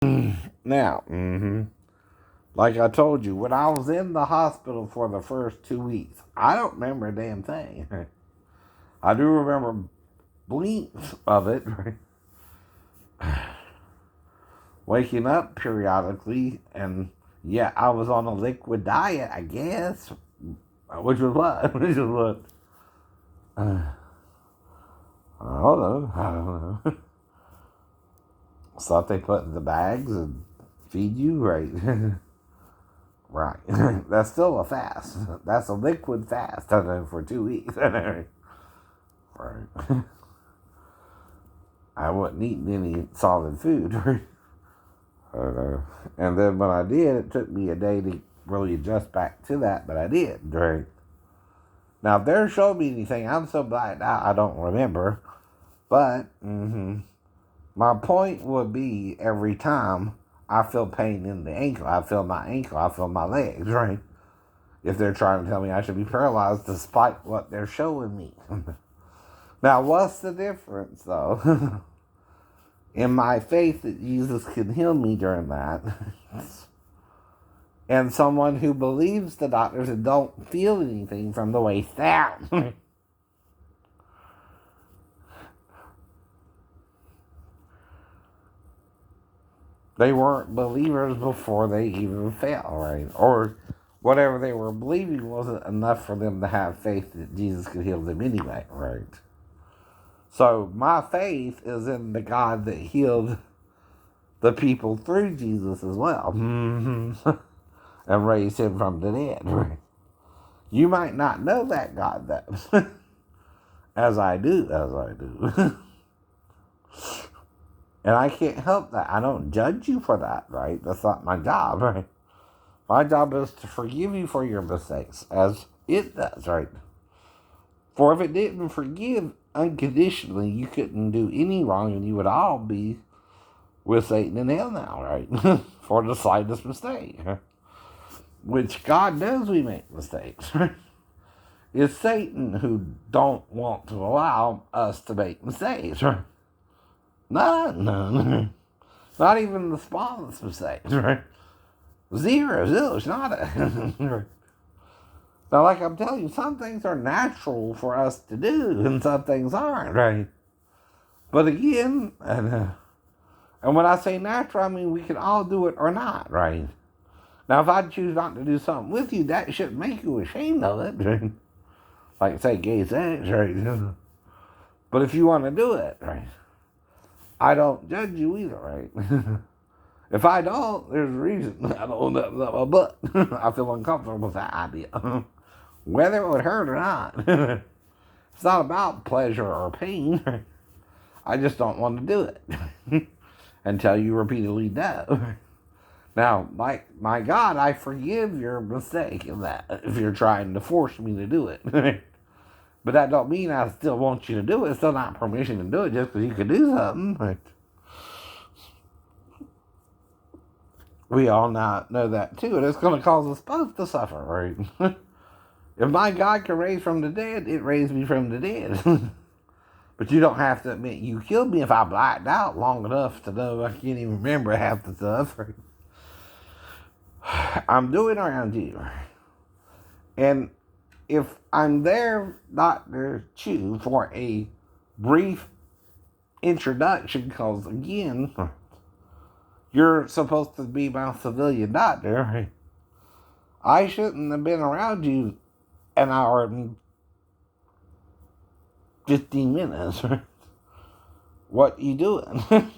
Now, like I told you, when I was in the hospital for the first 2 weeks, I don't remember a damn thing. I do remember blinks of it, waking up periodically, and yeah, I was on a liquid diet, I guess, which was what? Which was what? I don't know. I don't know. Stuff they put in the bags and feed you, right? Right. That's still a fast. That's a liquid fast, I know, for 2 weeks. Right. I wasn't eating any solid food, right? And then when I did, it took me a day to really adjust back to that, but I did, right? Now, if they're showing me anything, I'm so blacked out I don't remember. But, my point would be every time I feel pain in the ankle, I feel my ankle, I feel my legs, right? If they're trying to tell me I should be paralyzed despite what they're showing me. Now, what's the difference, though? In my faith that Jesus can heal me during that, and someone who believes the doctors and don't feel anything from the waist down. They weren't believers before they even fell, right? Or whatever they were believing wasn't enough for them to have faith that Jesus could heal them anyway, right? So my faith is in the God that healed the people through Jesus as well. And raised him from the dead, right? You might not know that God, though. As I do. And I can't help that. I don't judge you for that, right? That's not my job, right? My job is to forgive you for your mistakes, as it does, right? For if it didn't forgive unconditionally, you couldn't do any wrong, and you would all be with Satan in hell now, right? For the slightest mistake. Which God knows we make mistakes, right? It's Satan who don't want to allow us to make mistakes, right? No. Not even the smallest mistakes, right? Zero, zilch, nada. Now, like I'm telling you, some things are natural for us to do, and some things aren't, right? But again, and when I say natural, I mean we can all do it or not, right? Now, if I choose not to do something with you, that shouldn't make you ashamed of it, right? Like, say, gay sex, right? But if you want to do it, right, I don't judge you either, right? If I don't, there's a reason. I don't know nothing about my butt. I feel uncomfortable with that idea. Whether it would hurt or not. It's not about pleasure or pain. I just don't want to do it. Until you repeatedly do. Now, like my God, I forgive your mistake in that if you're trying to force me to do it. But that don't mean I still want you to do it. It's still not permission to do it just because you could do something. But we all now know that too, and it's going to cause us both to suffer, right? If my God can raise from the dead, it raised me from the dead. But you don't have to admit you killed me if I blacked out long enough to know I can't even remember half the stuff. I'm doing around you. And if I'm there, Dr. Chu, for a brief introduction, because again, you're supposed to be my civilian doctor, I shouldn't have been around you an hour and 15 minutes. What you doing?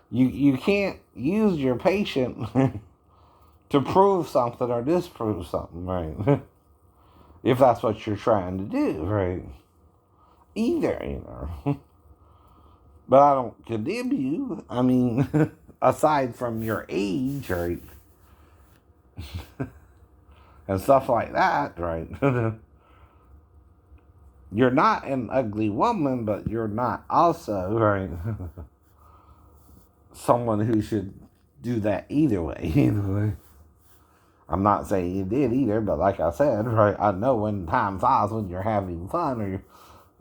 You can't use your patient to prove something or disprove something, right? If that's what you're trying to do, right? Either. But I don't condemn you. I mean, aside from your age, right? And stuff like that, right? You're not an ugly woman, but you're not also, right? Someone who should do that either way. I'm not saying you did either, but like I said, right, I know when time flies when you're having fun or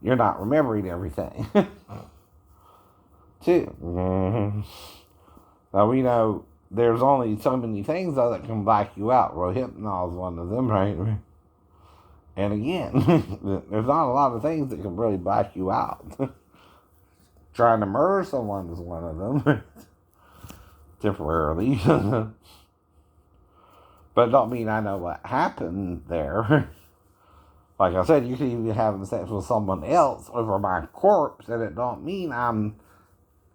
you're not remembering everything. Too. Now we know there's only so many things though that can black you out. Rohypnol is one of them, right? And again, there's not a lot of things that can really black you out. Trying to murder someone is one of them, temporarily. But it don't mean I know what happened there. Like I said, you could even be having sex with someone else over my corpse, and it don't mean I'm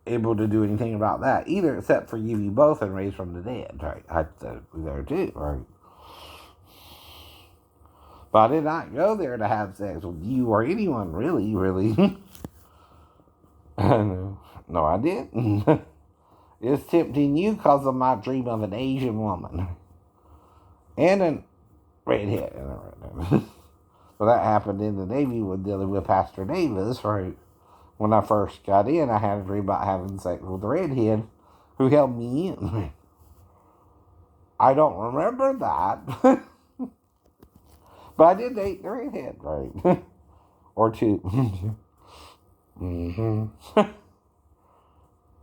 able to do anything about that either, except for give you both and raise from the dead, right? Hypothetically there too, right? But I did not go there to have sex with you or anyone, really. No, I didn't. It's tempting you because of my dream of an Asian woman. And a redhead. So that happened in the Navy with dealing with Pastor Davis, right? When I first got in, I had a dream about having sex with a redhead who held me in. I don't remember that. But I did date the redhead, right? Or two.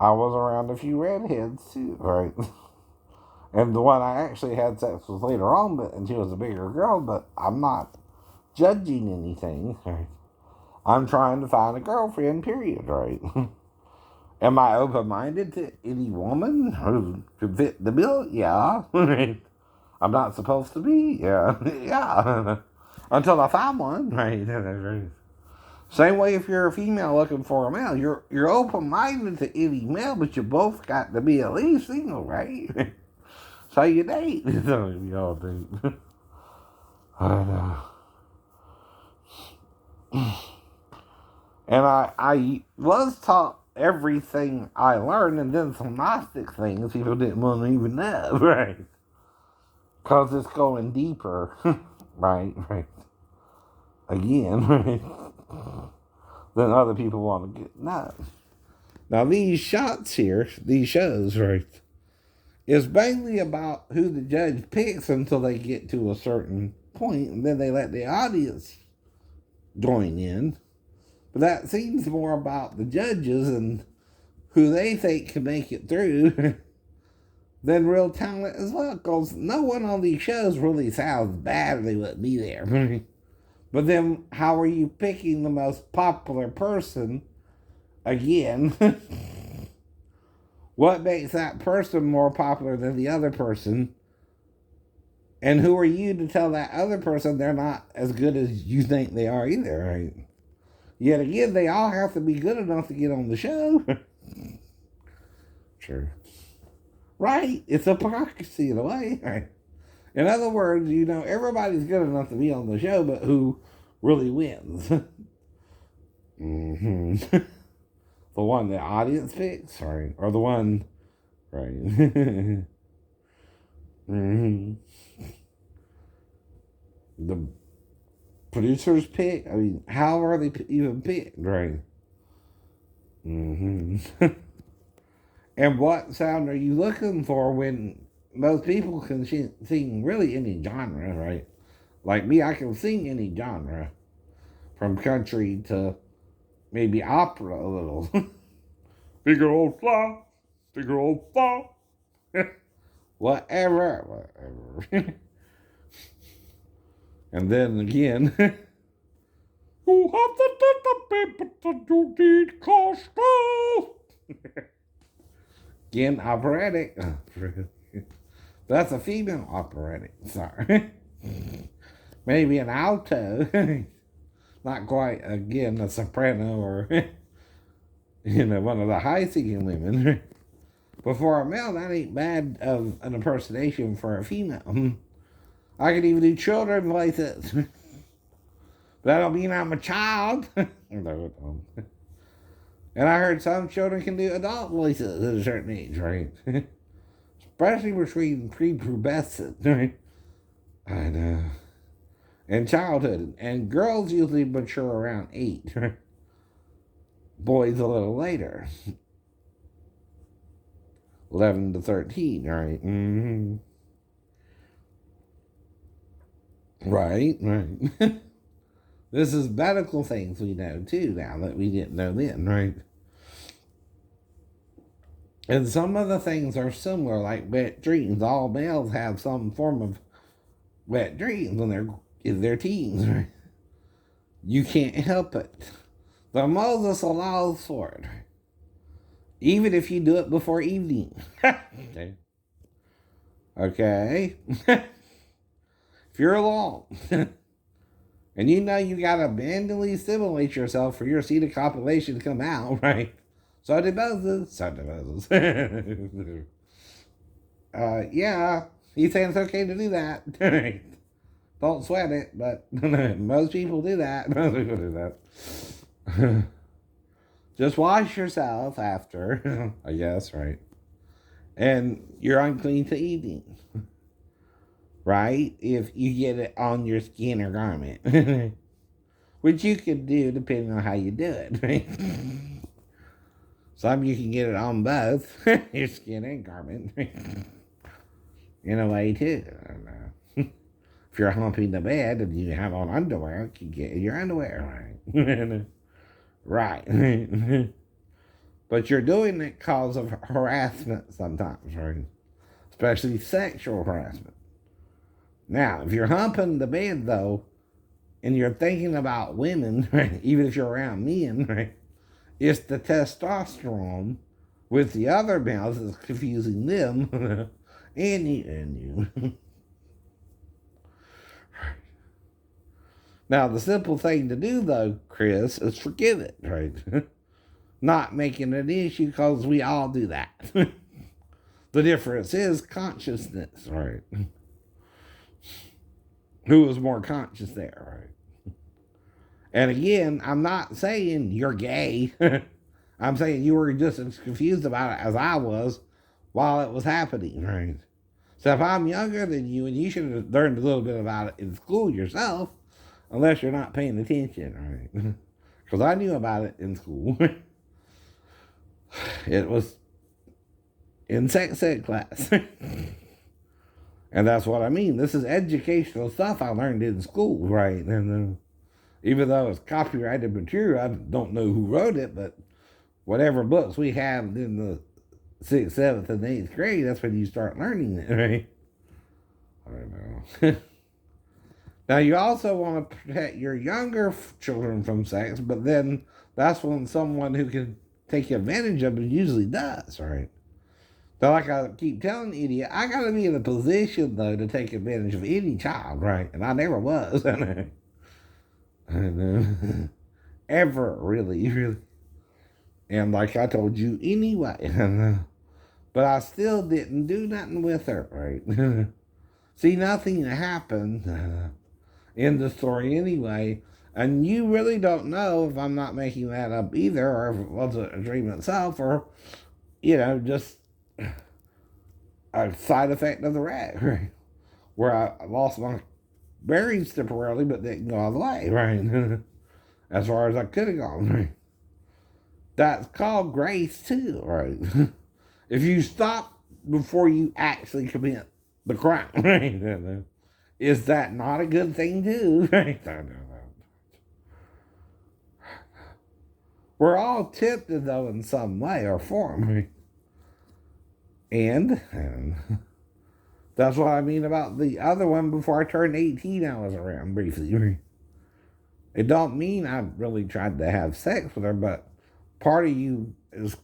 I was around a few redheads too, right? And the one I actually had sex with later on, and she was a bigger girl, but I'm not judging anything, right? I'm trying to find a girlfriend, period, right? Am I open-minded to any woman who could fit the bill? Yeah. I'm not supposed to be? Yeah. Yeah. Until I find one, right? Same way if you're a female looking for a male. You're open-minded to any male, but you both got to be at least single, right? So you date. So you all date. I know. And I was taught everything I learned, and then some Gnostic things people didn't want to even know, right? Because it's going deeper, right? Again, right? Than other people want to get know. Now these shots here, these shows, right, is mainly about who the judge picks until they get to a certain point, and then they let the audience join in. But that seems more about the judges and who they think can make it through than real talent as well. Because no one on these shows really sounds bad or they wouldn't be there. But then how are you picking the most popular person again? What makes that person more popular than the other person? And who are you to tell that other person they're not as good as you think they are either, right? Yet again, they all have to be good enough to get on the show. Sure. Right? It's hypocrisy in a way, right? In other words, everybody's good enough to be on the show, but who really wins? The one the audience picks, right? Or the one, right? The producers pick? I mean, how are they even picked, right? And what sound are you looking for when most people can sing really any genre, right? Like me, I can sing any genre. From country to maybe opera a little. Bigger old fly, bigger old fly. Whatever. And then again, you have to take the paper that you need Costco. Again, operatic. That's a female operatic. Sorry. Maybe an alto. Not quite, again, a soprano or, one of the high singing women. But for a male, that ain't bad of an impersonation for a female. I can even do children voices. That don't mean I'm a child. No, it don't. And I heard some children can do adult voices at a certain age, right? Especially between prepubescent, right? I know. And childhood. And girls usually mature around 8. Boys a little later. 11 to 13, right? Mm-hmm. Right. This is medical things we know too now that we didn't know then, right? And some of the things are similar, like wet dreams. All males have some form of wet dreams when they're in their teens, right? You can't help it. The Moses allows for it, even if you do it before evening. Okay. Okay. If you're alone and you know you gotta manually stimulate yourself for your seed of compilation to come out, right? So did Moses. So did Moses. Yeah, he's saying it's okay to do that. Don't sweat it, but most people do that. Most people do that. Just wash yourself after, I guess, right? And you're unclean to eating, right? If you get it on your skin or garment, which you can do depending on how you do it, right? Some you can get it on both your skin and garment, in a way too. I don't know. If you're humping the bed and you have on underwear, you can get your underwear, right? Right. But you're doing it because of harassment sometimes, right? Especially sexual harassment. Now, if you're humping the bed, though, and you're thinking about women, right, even if you're around men, right, it's the testosterone with the other males that's confusing them and you. Now, the simple thing to do, though, Chris, is forgive it, right? Not making it an issue because we all do that. The difference is consciousness, right? Who is more conscious there, right? And again, I'm not saying you're gay. I'm saying you were just as confused about it as I was while it was happening, right? So if I'm younger than you and you should have learned a little bit about it in school yourself, unless you're not paying attention, right? Because I knew about it in school. It was in sex ed class. And that's what I mean. This is educational stuff I learned in school, right? And even though it's copyrighted material, I don't know who wrote it, but whatever books we have in the 6th, 7th, and 8th grade, that's when you start learning it, right? I don't know. Now, you also want to protect your younger children from sex, but then that's when someone who can take advantage of it usually does, right? So, like I keep telling the idiot, I got to be in a position, though, to take advantage of any child, right? And I never was. And, ever, really, really. And like I told you anyway. But I still didn't do nothing with her, right? See, nothing happened in the story anyway. And you really don't know if I'm not making that up either, or if it was a dream itself, or, just a side effect of the rat, right? Where I lost my bearings temporarily, but didn't go all the way, right? As far as I could have gone, right? That's called grace too, right? If you stop before you actually commit the crime, right? Is that not a good thing too, right? We're all tempted though in some way or form, right? And that's what I mean about the other one. Before I turned 18, I was around briefly. It don't mean I really tried to have sex with her, but part of you is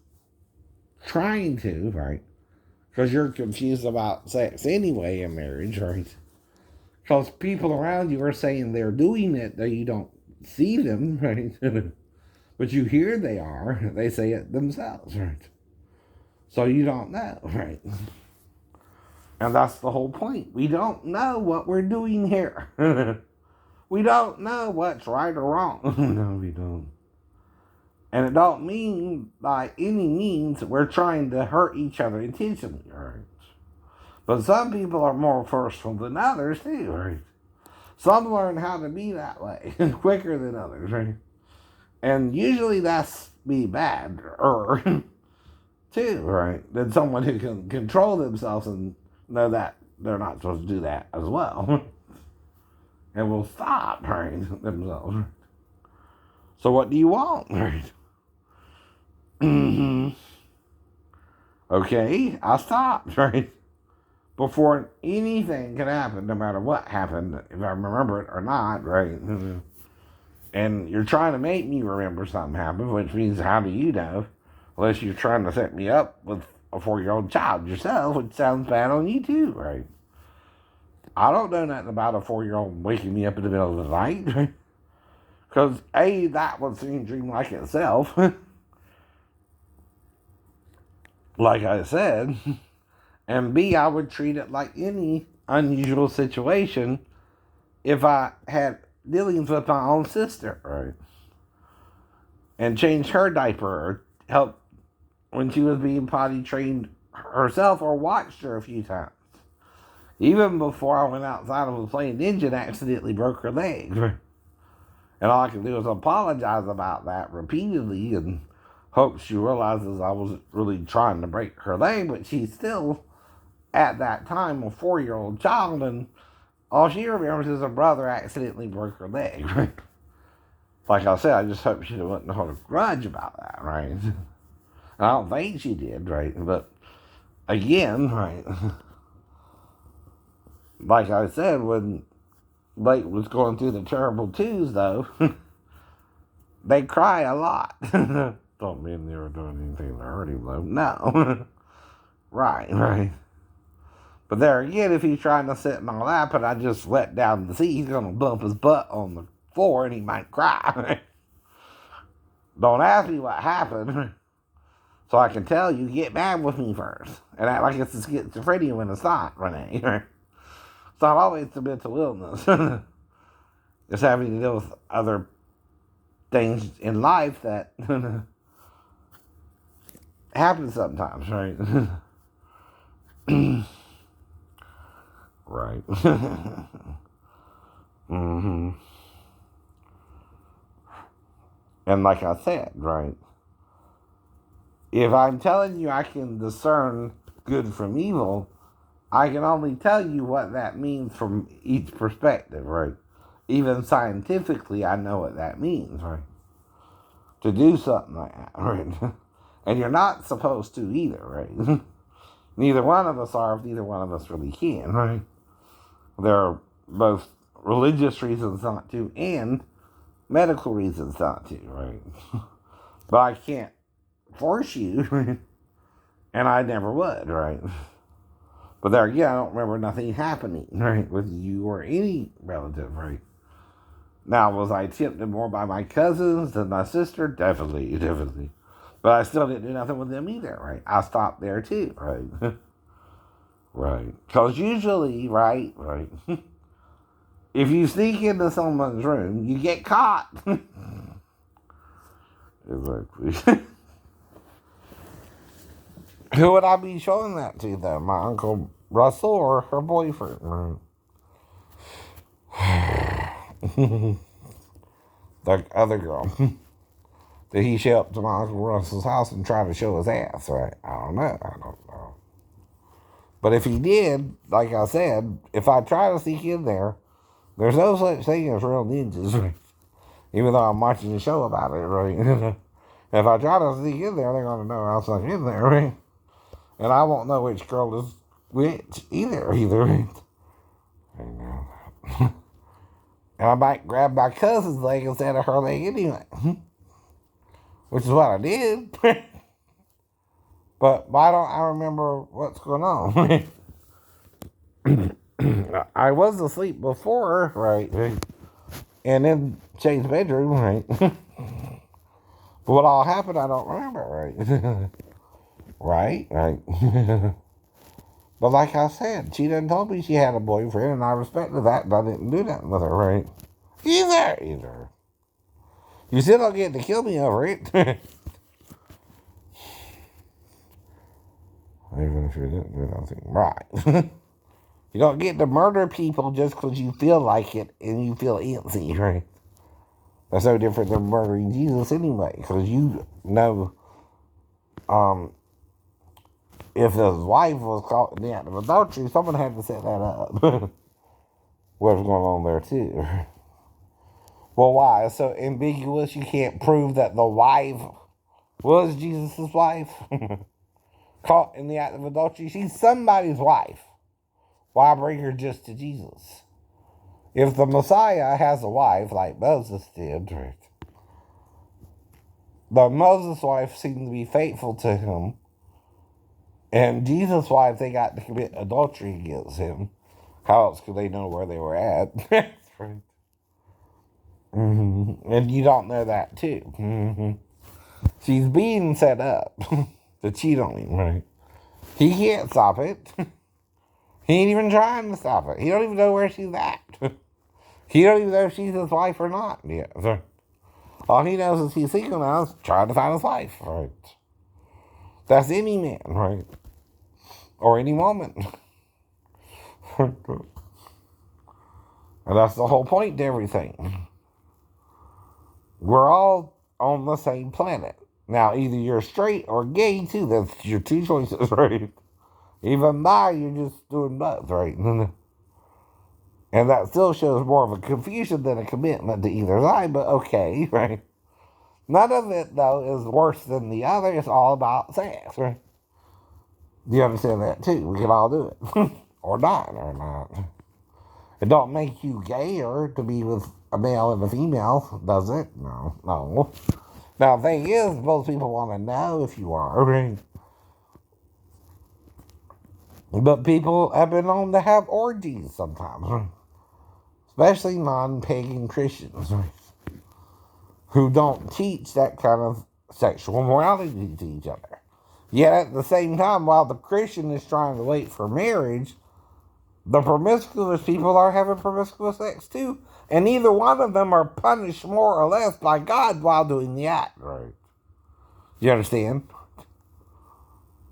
trying to, right? Because you're confused about sex anyway in marriage, right? Because people around you are saying they're doing it, though you don't see them, right? But you hear they are. They say it themselves, right? So you don't know, right? And that's the whole point. We don't know what we're doing here. We don't know what's right or wrong. No, we don't. And it don't mean by any means we're trying to hurt each other intentionally, right? But some people are more forceful than others too, right? Some learn how to be that way quicker than others, right? And usually that's be bad, or too, right? Than someone who can control themselves and know that they're not supposed to do that as well. And will stop, right, themselves. So what do you want, right? Mm-hmm. Okay, I stopped, right? Before anything could happen, no matter what happened, if I remember it or not, right? And you're trying to make me remember something happened, which means how do you know? Unless you're trying to set me up with a 4-year-old child yourself, which sounds bad on you too, right? I don't know nothing about a 4-year-old waking me up in the middle of the night. Because A, that would seem dreamlike itself. Like I said. And B, I would treat it like any unusual situation if I had dealings with my own sister, right? And changed her diaper or helped when she was being potty trained herself or watched her a few times. Even before I went outside and was playing ninja and accidentally broke her leg. And all I can do is apologize about that repeatedly and hope she realizes I wasn't really trying to break her leg, but she's still, at that time, a 4-year-old child, and all she remembers is her brother accidentally broke her leg, right? Like I said, I just hope she wouldn't hold a grudge about that, right? I don't think she did, right? But again, right, like I said, when Blake was going through the terrible twos, though, they cry a lot. Don't mean they were doing anything to hurt him, though. No. Right. But there again, if he's trying to sit in my lap and I just let down the seat, he's going to bump his butt on the floor and he might cry. Don't ask me what happened, so I can tell you, get mad with me first. And act like it's a schizophrenia when it's not, Renee. It's not always a mental illness. It's having to deal with other things in life that happen sometimes, right? Right. Mm-hmm. And like I said, right, if I'm telling you I can discern good from evil, I can only tell you what that means from each perspective, right? Even scientifically, I know what that means, right? To do something like that, right? And you're not supposed to either, right? Neither one of us are if neither one of us really can, right? There are both religious reasons not to and medical reasons not to, right? But I can't force you, and I never would, right? But there again, I don't remember nothing happening, right, with you or any relative, right? Now, was I tempted more by my cousins than my sister? Definitely. But I still didn't do nothing with them either, right? I stopped there too, right? Right. Because usually, right, if you sneak into someone's room, you get caught. Exactly. Who would I be showing that to, though? My Uncle Russell or her boyfriend? The other girl. Did he show up to my Uncle Russell's house and try to show his ass, right? I don't know. But if he did, like I said, if I try to sneak in there, there's no such thing as real ninjas, right? Even though I'm watching a show about it, right? If I try to sneak in there, they're going to know I snuck in there, right? And I won't know which girl is which either, right? And I might grab my cousin's leg instead of her leg anyway. Which is what I did. But why don't I remember what's going on? I was asleep before, right? And then changed bedroom, right? But what all happened, I don't remember, right? Right. But like I said, she done told me she had a boyfriend, and I respected that, but I didn't do nothing with her, right? Either. You still don't get to kill me over it. Even if you didn't do nothing right. You don't get to murder people just because you feel like it and you feel antsy, right? That's no different than murdering Jesus anyway, because you know, if his wife was caught in the act of adultery, someone had to set that up. What's going on there too? Well, why? It's so ambiguous you can't prove that the wife was Jesus' wife? caught in the act of adultery, she's somebody's wife. Why bring her just to Jesus? If the Messiah has a wife like Moses did, the Moses wife seemed to be faithful to him, and Jesus' wife, they got to commit adultery against him. How else could they know where they were at? Right. And you don't know that too. She's being set up to cheat on him, right? He can't stop it. He ain't even trying to stop it. He don't even know where she's at. He don't even know if she's his wife or not yet. All he knows is he's single now, trying to find his wife, right? That's any man, right? Or any woman. And that's the whole point to everything. We're all on the same planet. Now, either you're straight or gay, too. That's your two choices, right? Even bi, you're just doing both, right? And that still shows more of a confusion than a commitment to either side, but okay, right? None of it, though, is worse than the other. It's all about sex, right? Do you understand that, too? We can all do it. Or not, or not. It don't make you gayer to be with a male and a female, does it? No, no. Now, the thing is, most people want to know if you are, right? But people have been known to have orgies sometimes, right? Especially non-pagan Christians, right? Who don't teach that kind of sexual morality to each other. Yet at the same time, while the Christian is trying to wait for marriage, the promiscuous people are having promiscuous sex too. And neither one of them are punished more or less by God while doing the act, right? You understand?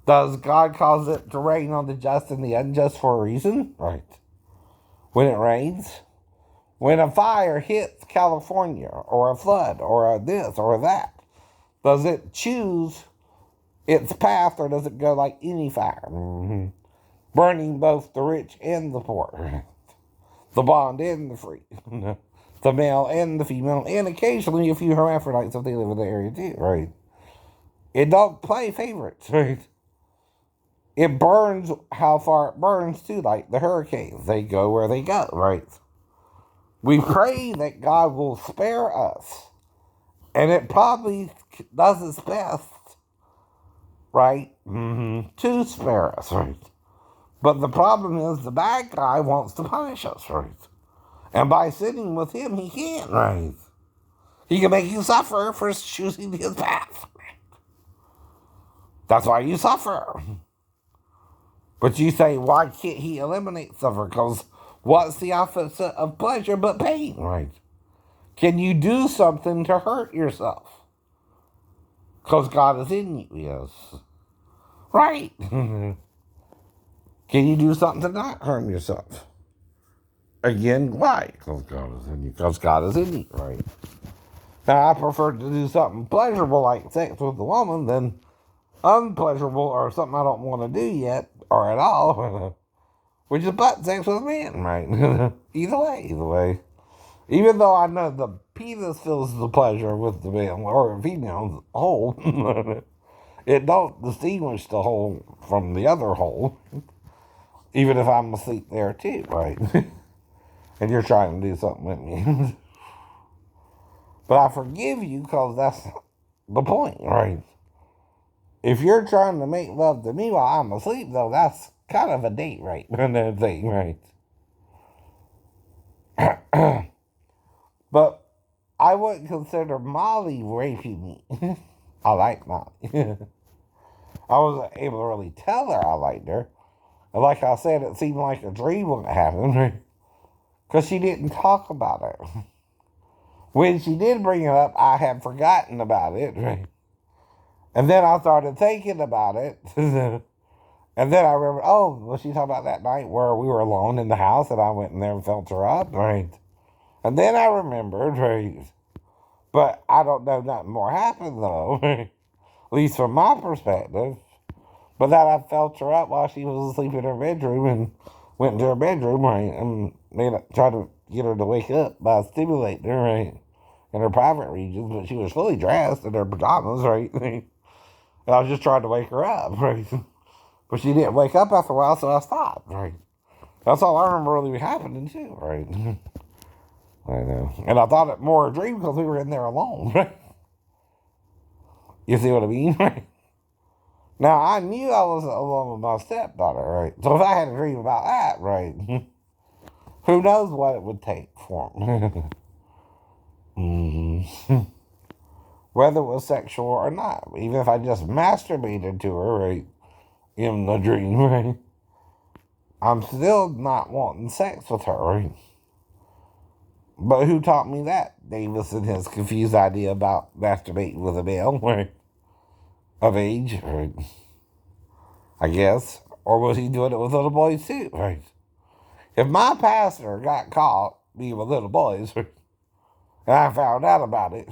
Does God cause it to rain on the just and the unjust for a reason? Right. When it rains? When a fire hits California, or a flood, or a this, or that, does it choose its path, or does it go like any fire? Burning both the rich and the poor, the bond and the free, the male and the female, and occasionally a few hermaphrodites if they live in the area too, right? It don't play favorites, right? It burns how far it burns too, like the hurricanes. They go where they go, right? We pray that God will spare us, and it probably does its best, right, to spare us, right? But the problem is the bad guy wants to punish us, right? And by sitting with him, he can't, right? He can make you suffer for choosing his path. That's why you suffer. But you say, why can't he eliminate suffer? Because what's the opposite of pleasure but pain, right? Can you do something to hurt yourself? Because God is in you, yes. Right. Can you do something to not harm yourself? Again, why? Because God is in you. Because God is in you, right? Now, I prefer to do something pleasurable like sex with a woman than unpleasurable or something I don't want to do yet or at all, which is butt sex with a man, right? Either way. Even though I know the penis feels the pleasure with the male or female's hole, it don't distinguish the hole from the other hole. Even if I'm asleep there too, right? And you're trying to do something with me. But I forgive you because that's the point, right? If you're trying to make love to me while I'm asleep, though, that's kind of a date rape thing, right? But I wouldn't consider Molly raping me. I like Molly. I wasn't able to really tell her I liked her. And like I said, it seemed like a dream when it happened. Because she didn't talk about it. When she did bring it up, I had forgotten about it. And then I started thinking about it. And then I remembered, oh, was she talking about that night where we were alone in the house and I went in there and felt her up, right? And then I remembered, right? But I don't know nothing more happened, though. At least from my perspective. But that I felt her up while she was asleep in her bedroom and went into her bedroom, right? And tried to get her to wake up by stimulating her, right? In her private regions, but she was fully dressed in her pajamas, right? And I was just trying to wake her up, right? But she didn't wake up after a while, so I stopped, right? That's all I remember really happening, too, right? I know. And I thought it more a dream because we were in there alone, right? You see what I mean, right? Now, I knew I was alone with my stepdaughter, right? So if I had a dream about that, right, who knows what it would take for him. Whether it was sexual or not. Even if I just masturbated to her, right, in the dream, right, I'm still not wanting sex with her, right? But who taught me that? Davis and his confused idea about masturbating with a male, right, of age, right? I guess. Or was he doing it with little boys too, right? If my pastor got caught being with little boys, and I found out about it,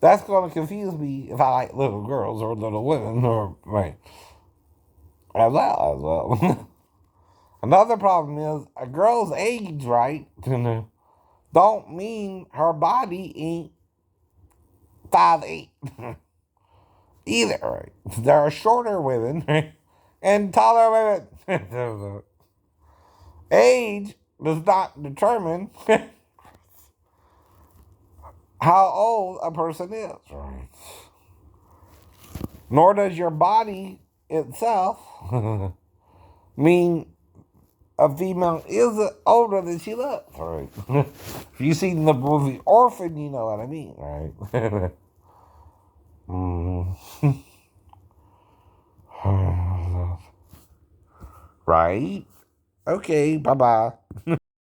that's going to confuse me if I like little girls or little women, or, right, as well. Another problem is a girl's age, right, don't mean her body ain't 5'8" either, right? There are shorter women, right, and taller women. Age does not determine how old a person is, right? Nor does your body itself mean a female is older than she looks, right? If you've seen the movie Orphan, you know what I mean, right? Right? Okay, bye-bye.